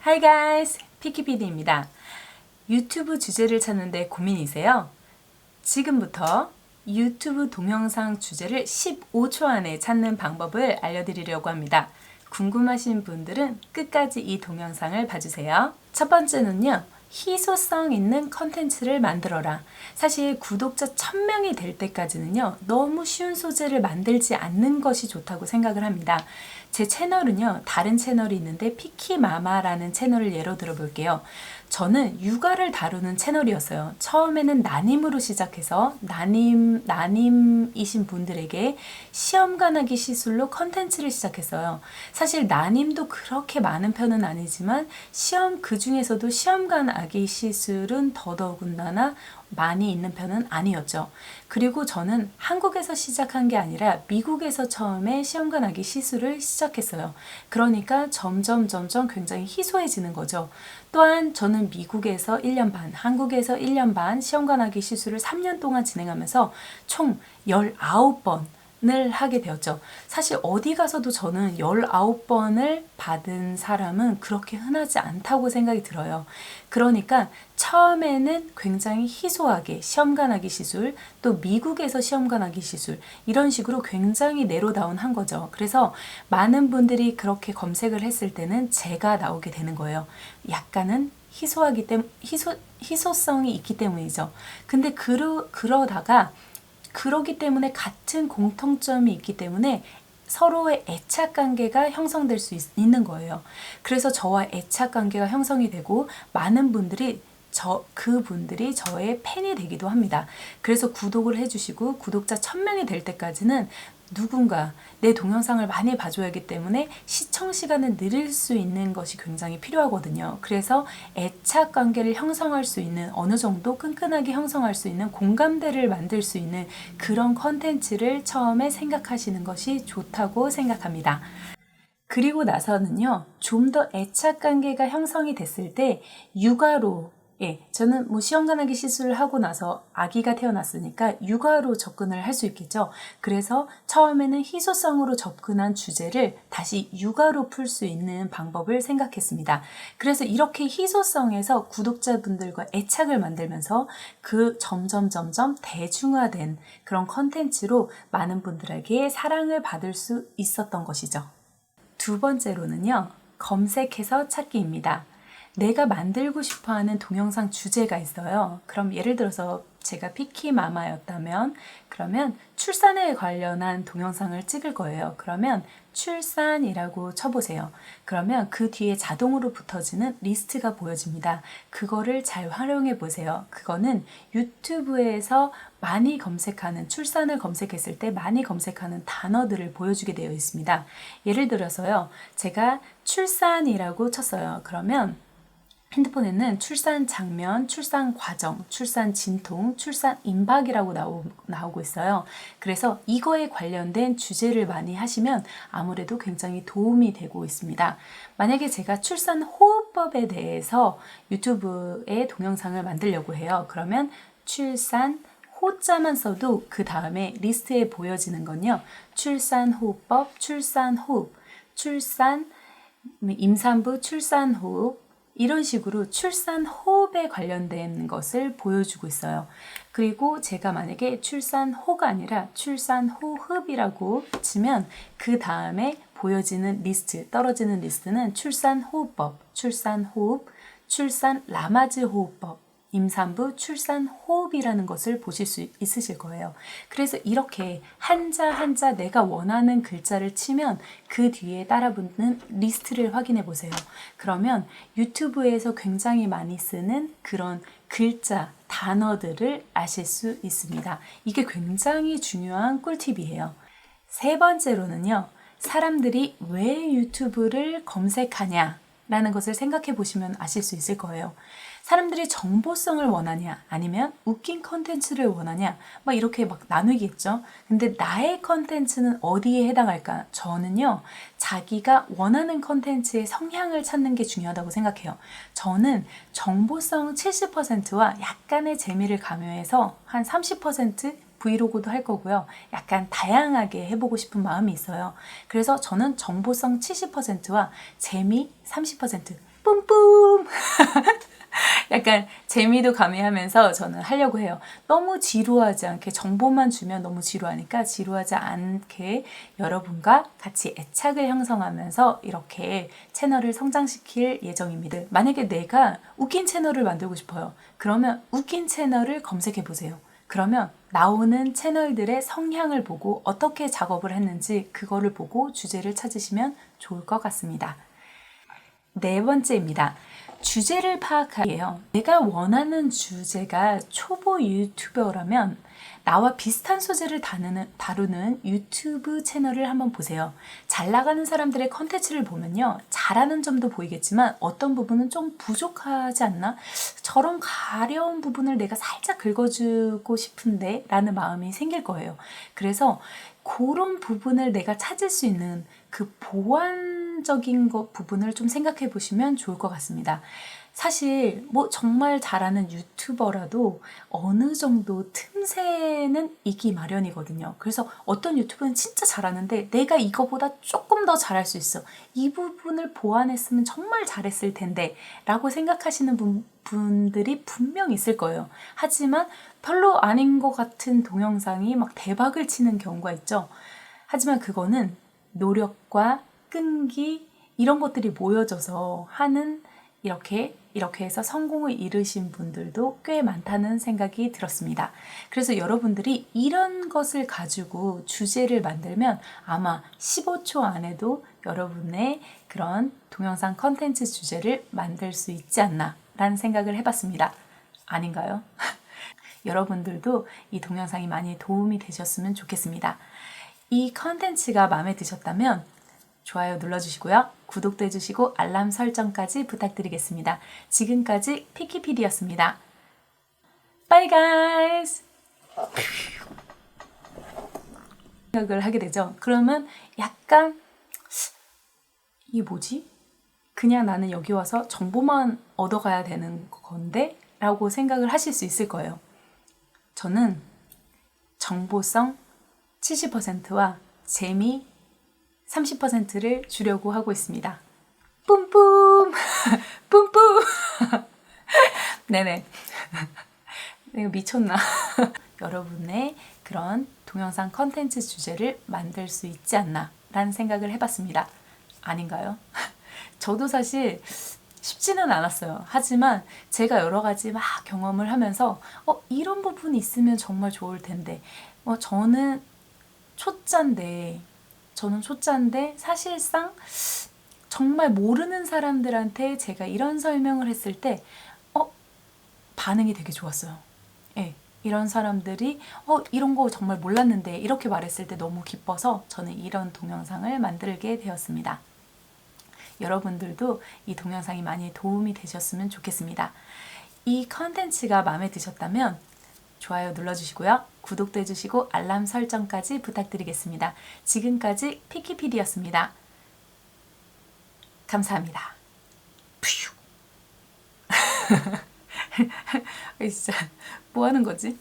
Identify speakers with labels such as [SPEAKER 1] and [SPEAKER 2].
[SPEAKER 1] Hi guys, 피키PD입니다. 유튜브 주제를 찾는데 고민이세요? 지금부터 유튜브 동영상 주제를 15초 안에 찾는 방법을 알려드리려고 합니다. 궁금하신 분들은 끝까지 이 동영상을 봐주세요. 첫 번째는요. 희소성 있는 컨텐츠를 만들어라. 사실 구독자 1000명이 될 때까지는요. 너무 쉬운 소재를 만들지 않는 것이 좋다고 생각을 합니다. 제 채널은요. 다른 채널이 있는데 피키마마라는 채널을 예로 들어 볼게요. 저는 육아를 다루는 채널이었어요. 처음에는 난임으로 시작해서 난임이신 분들에게 시험관하기 시술로 컨텐츠를 시작했어요. 사실 난임도 그렇게 많은 편은 아니지만 시험 그 중에서도 시험관 아기 시술은 더더군다나 많이 있는 편은 아니었죠. 그리고 저는 한국에서 시작한 게 아니라 미국에서 처음에 시험관 아기 시술을 시작했어요. 그러니까 점점 굉장히 희소해지는 거죠. 또한 저는 미국에서 1년 반, 한국에서 1년 반 시험관 아기 시술을 3년 동안 진행하면서 총 19번을 하게 되었죠. 사실 어디 가서도 저는 19번을 받은 사람은 그렇게 흔하지 않다고 생각이 들어요. 그러니까 처음에는 굉장히 희소하게 시험관 아기 시술, 또 미국에서 시험관 아기 시술 이런 식으로 굉장히 내로다운한 거죠. 그래서 많은 분들이 그렇게 검색을 했을 때는 제가 나오게 되는 거예요. 약간은 희소성이 있기 때문이죠. 근데 그러다가 그러기 때문에 같은 공통점이 있기 때문에 서로의 애착 관계가 형성될 수 있는 거예요. 그래서 저와 애착 관계가 형성이 되고 많은 분들이 그분들이 저의 팬이 되기도 합니다. 그래서 구독을 해주시고 구독자 1000명이 될 때까지는 누군가 내 동영상을 많이 봐줘야 하기 때문에 시청 시간을 늘릴 수 있는 것이 굉장히 필요하거든요. 그래서 애착 관계를 형성할 수 있는 어느 정도 끈끈하게 형성할 수 있는 공감대를 만들 수 있는 그런 컨텐츠를 처음에 생각하시는 것이 좋다고 생각합니다. 그리고 나서는요, 좀 더 애착 관계가 형성이 됐을 때 육아로 저는 시험관하기 시술을 하고 나서 아기가 태어났으니까 육아로 접근을 할 수 있겠죠. 그래서 처음에는 희소성으로 접근한 주제를 다시 육아로 풀 수 있는 방법을 생각했습니다. 그래서 이렇게 희소성에서 구독자분들과 애착을 만들면서 그 점점 대중화된 그런 컨텐츠로 많은 분들에게 사랑을 받을 수 있었던 것이죠. 두 번째로는요, 검색해서 찾기입니다. 내가 만들고 싶어 하는 동영상 주제가 있어요. 그럼 예를 들어서 제가 피키마마였다면 그러면 출산에 관련한 동영상을 찍을 거예요. 그러면 출산이라고 쳐보세요. 그러면 그 뒤에 자동으로 붙어지는 리스트가 보여집니다. 그거를 잘 활용해 보세요. 그거는 유튜브에서 많이 검색하는 출산을 검색했을 때 많이 검색하는 단어들을 보여주게 되어 있습니다. 예를 들어서요. 제가 출산이라고 쳤어요. 그러면 핸드폰에는 출산 장면, 출산 과정, 출산 진통, 출산 임박이라고 나오고 있어요. 그래서 이거에 관련된 주제를 많이 하시면 아무래도 굉장히 도움이 되고 있습니다. 만약에 제가 출산 호흡법에 대해서 유튜브에 동영상을 만들려고 해요. 그러면 출산 호자만 써도 그 다음에 리스트에 보여지는 건요. 출산 호흡법, 출산 호흡, 출산 임산부 출산 호흡 이런 식으로 출산 호흡에 관련된 것을 보여주고 있어요. 그리고 제가 만약에 출산호가 아니라 출산호흡이라고 치면 그 다음에 보여지는 리스트, 떨어지는 리스트는 출산호흡법, 출산호흡, 출산 라마즈 호흡법, 임산부 출산 호흡이라는 것을 보실 수 있으실 거예요. 그래서 이렇게 한자 한자 내가 원하는 글자를 치면 그 뒤에 따라붙는 리스트를 확인해 보세요. 그러면 유튜브에서 굉장히 많이 쓰는 그런 글자, 단어들을 아실 수 있습니다. 이게 굉장히 중요한 꿀팁이에요. 세 번째로는요. 사람들이 왜 유튜브를 검색하냐 라는 것을 생각해 보시면 아실 수 있을 거예요. 사람들이 정보성을 원하냐 아니면 웃긴 컨텐츠를 원하냐 이렇게 나누겠죠. 근데 나의 컨텐츠는 어디에 해당할까? 저는요. 자기가 원하는 컨텐츠의 성향을 찾는 게 중요하다고 생각해요. 저는 정보성 70%와 약간의 재미를 가미해서 한 30% 브이로그도 할 거고요. 약간 다양하게 해보고 싶은 마음이 있어요. 그래서 저는 정보성 70%와 재미 30% 뿜뿜 약간 재미도 가미하면서 저는 하려고 해요. 너무 지루하지 않게 정보만 주면 너무 지루하니까 지루하지 않게 여러분과 같이 애착을 형성하면서 이렇게 채널을 성장시킬 예정입니다. 만약에 내가 웃긴 채널을 만들고 싶어요. 그러면 웃긴 채널을 검색해 보세요. 그러면 나오는 채널들의 성향을 보고 어떻게 작업을 했는지 그거를 보고 주제를 찾으시면 좋을 것 같습니다. 네 번째입니다. 주제를 파악하기예요. 내가 원하는 주제가 초보 유튜버라면 나와 비슷한 소재를 다루는 유튜브 채널을 한번 보세요. 잘 나가는 사람들의 컨텐츠를 보면요. 잘하는 점도 보이겠지만 어떤 부분은 좀 부족하지 않나? 저런 가려운 부분을 내가 살짝 긁어주고 싶은데 라는 마음이 생길 거예요. 그래서 그런 부분을 내가 찾을 수 있는 그 보완적인 부분을 좀 생각해 보시면 좋을 것 같습니다. 사실 뭐 정말 잘하는 유튜버라도 어느 정도 틈새는 있기 마련이거든요. 그래서 어떤 유튜버는 진짜 잘하는데 내가 이거보다 조금 더 잘할 수 있어. 이 부분을 보완했으면 정말 잘했을 텐데 라고 생각하시는 분들이 분명 있을 거예요. 하지만 별로 아닌 것 같은 동영상이 막 대박을 치는 경우가 있죠. 하지만 그거는 노력과 끈기 이런 것들이 모여져서 하는 이렇게 해서 성공을 이루신 분들도 꽤 많다는 생각이 들었습니다. 그래서 여러분들이 이런 것을 가지고 주제를 만들면 아마 15초 안에도 여러분의 그런 동영상 컨텐츠 주제를 만들 수 있지 않나 라는 생각을 해봤습니다. 아닌가요? 여러분들도 이 동영상이 많이 도움이 되셨으면 좋겠습니다. 이 컨텐츠가 마음에 드셨다면 좋아요 눌러주시고요. 구독도 해주시고 알람 설정까지 부탁드리겠습니다. 지금까지 피키피디였습니다. Bye guys! 생각을 하게 되죠. 그러면 약간 이게 뭐지? 그냥 나는 여기 와서 정보만 얻어가야 되는 건데? 라고 생각을 하실 수 있을 거예요. 저는 정보성 70%와 재미 30%를 주려고 하고 있습니다. 뿜뿜! 뿜뿜! 네네. 내가 미쳤나? 여러분의 그런 동영상 컨텐츠 주제를 만들 수 있지 않나 라는 생각을 해봤습니다. 아닌가요? 저도 사실 쉽지는 않았어요. 하지만 제가 여러 가지 막 경험을 하면서 이런 부분이 있으면 정말 좋을 텐데 저는 초짜인데 사실상 정말 모르는 사람들한테 제가 이런 설명을 했을 때 반응이 되게 좋았어요. 예, 이런 사람들이 이런 거 정말 몰랐는데 이렇게 말했을 때 너무 기뻐서 저는 이런 동영상을 만들게 되었습니다. 여러분들도 이 동영상이 많이 도움이 되셨으면 좋겠습니다. 이 컨텐츠가 마음에 드셨다면 좋아요 눌러주시고요. 구독도 해주시고 알람 설정까지 부탁드리겠습니다. 지금까지 피키피디였습니다. 감사합니다. 진짜 뭐 하는 거지?